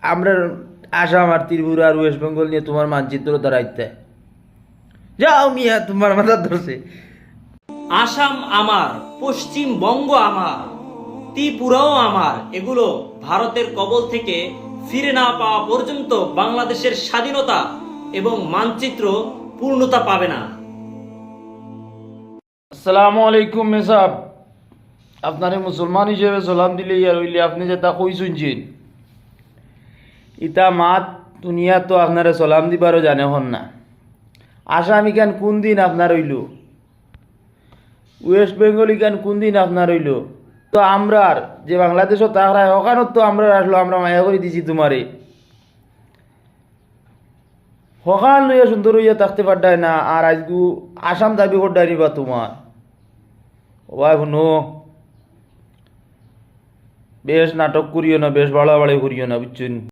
আমরা আসাম আর ত্রিপুরা আর ওয়েস্ট বেঙ্গল নিয়ে তোমার মানচিত্র দাঁড়াইতে যাও মিয়া, তোমার মাথা ধরছে। আসাম আমার, পশ্চিমবঙ্গ আমার, ত্রিপুরাও আমার। এগুলো ভারতের কবল থেকে ফিরে না পাওয়া পর্যন্ত বাংলাদেশের স্বাধীনতা এবং মানচিত্র পূর্ণতা পাবে না। আসসালামু আলাইকুম মেসাব, আপনারে মুসলমান হিসেবে সালাম দিলে ইয়ার হইলে আপনি যেটা কই শুনছেন ইটা মাত দুনিয়া তো আপনারে সালাম দিবারও জানে হন না। আসাম ইখান কোন দিন আপনার হইল, ওয়েস্ট বেঙ্গল ইখান কোন দিন আপনার হইল। তো আমরার যে বাংলাদেশও তাহারা ওখানত তো আমরা আসলো, আমরা মায়া করে দিছি তোমারে। সকাল লইয়া সুন্দর হইয়া থাকতে পারডায় না, আর আজকু আসাম দাবি করডাই নিবা তোমার। ও ভাই শুনো, বেশ নাটক করিও না, বেশ বাড়াবাড়ি করিও না, বুঝছেন।